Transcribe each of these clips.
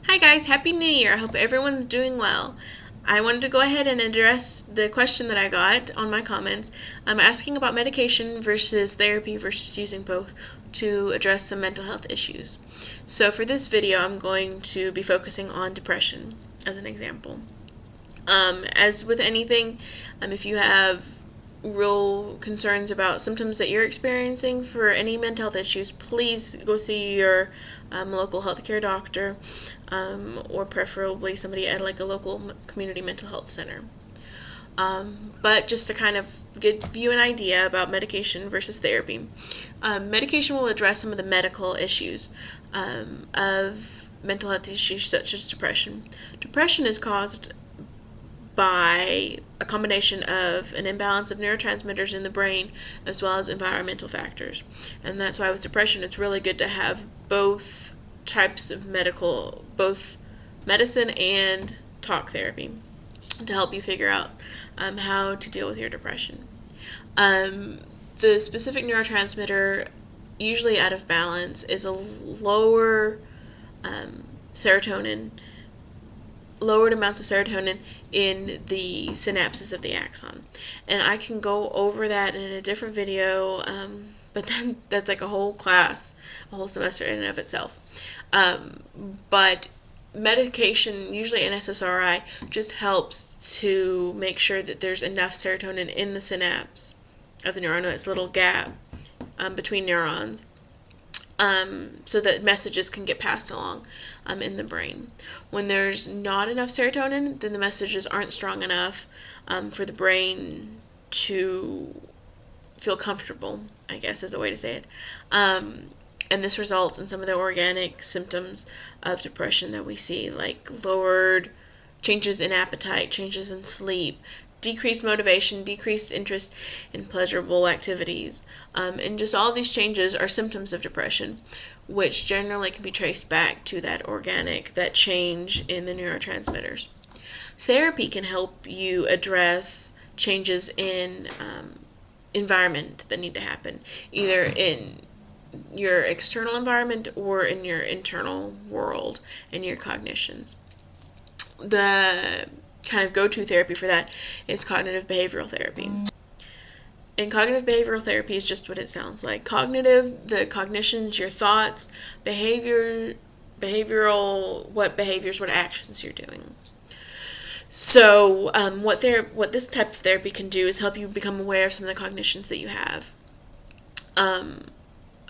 Hi guys, Happy New Year. I hope everyone's doing well. I wanted to go ahead and address the question that I got on my comments. I'm asking about medication versus therapy versus using both to address some mental health issues. So for this video, I'm going to be focusing on depression as an example. As with anything, if you have real concerns about symptoms that you're experiencing for any mental health issues, please go see your local healthcare doctor, or preferably somebody at like a local community mental health center. But just to kind of give you an idea about medication versus therapy, medication will address some of the medical issues of mental health issues such as depression. Depression is caused by a combination of an imbalance of neurotransmitters in the brain as well as environmental factors. And that's why with depression it's really good to have both types of both medicine and talk therapy to help you figure out how to deal with your depression. The specific neurotransmitter usually out of balance is a lowered amounts of serotonin in the synapses of the axon. And I can go over that in a different video, but then that's like a whole class, a whole semester in and of itself. But medication, usually an SSRI, just helps to make sure that there's enough serotonin in the synapse of the neuron, that's a little gap between neurons, so that messages can get passed along in the brain. When there's not enough serotonin, then the messages aren't strong enough for the brain to feel comfortable, I guess is a way to say it. And this results in some of the organic symptoms of depression that we see, like lowered changes in appetite, changes in sleep, decreased motivation, decreased interest in pleasurable activities. And just all of these changes are symptoms of depression, which generally can be traced back to that change in the neurotransmitters. Therapy can help you address changes in environment that need to happen, either in your external environment or in your internal world and your cognitions. The kind of go-to therapy for that is cognitive behavioral therapy. And cognitive behavioral therapy is just what it sounds like. Cognitive, the cognitions, your thoughts, behavioral, what behaviors, what actions you're doing. So what this type of therapy can do is help you become aware of some of the cognitions that you have.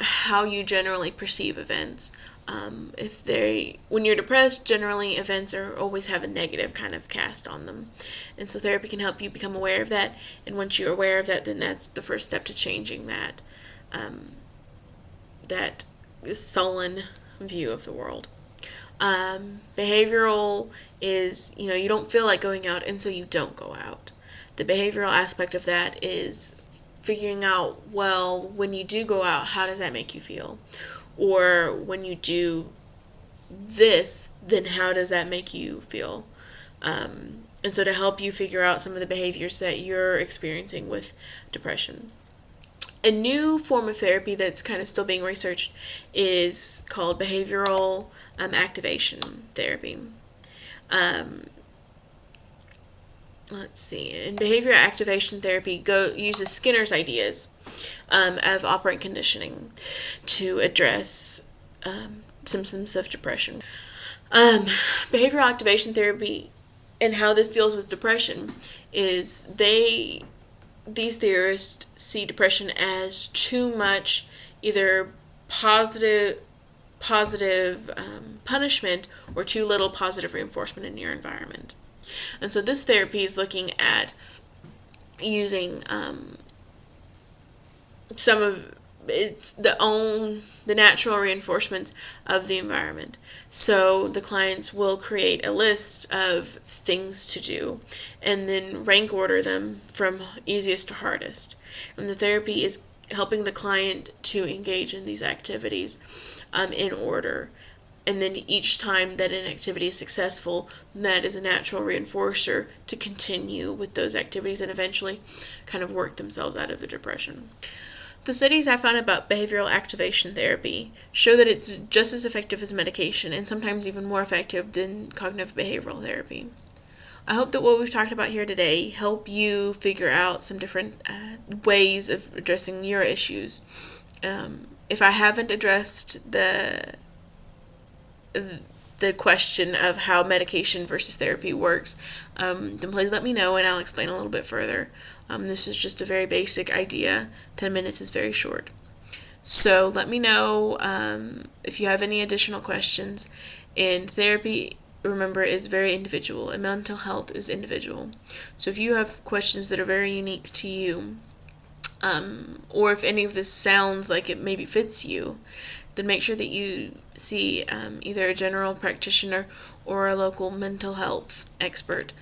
How you generally perceive events. When you're depressed, generally events always have a negative kind of cast on them. And so therapy can help you become aware of that. And once you're aware of that, then that's the first step to changing that sullen view of the world. Behavioral is, you don't feel like going out, and so you don't go out. The behavioral aspect of that is figuring out, well, when you do go out, how does that make you feel? Or when you do this, then how does that make you feel? And so to help you figure out some of the behaviors that you're experiencing with depression. A new form of therapy that's kind of still being researched is called behavioral activation therapy. Let's see. In behavior activation therapy, uses Skinner's ideas of operant conditioning to address symptoms of depression. Behavioral activation therapy and how this deals with depression is these theorists see depression as too much either positive punishment or too little positive reinforcement in your environment. And so this therapy is looking at using some of the natural reinforcements of the environment. So the clients will create a list of things to do and then rank order them from easiest to hardest. And the therapy is helping the client to engage in these activities in order. And then each time that an activity is successful, that is a natural reinforcer to continue with those activities and eventually kind of work themselves out of the depression. The studies I found about behavioral activation therapy show that it's just as effective as medication, and sometimes even more effective than cognitive behavioral therapy. I hope that what we've talked about here today help you figure out some different ways of addressing your issues. If I haven't addressed the question of how medication versus therapy works, then please let me know and I'll explain a little bit further. This is just a very basic idea. 10 minutes is very short. So let me know if you have any additional questions. And therapy, remember, is very individual, and mental health is individual. So if you have questions that are very unique to you, or if any of this sounds like it maybe fits you, then make sure that you see either a general practitioner or a local mental health expert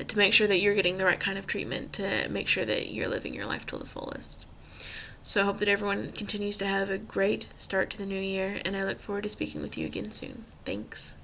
to make sure that you're getting the right kind of treatment to make sure that you're living your life to the fullest. So I hope that everyone continues to have a great start to the new year, and I look forward to speaking with you again soon. Thanks.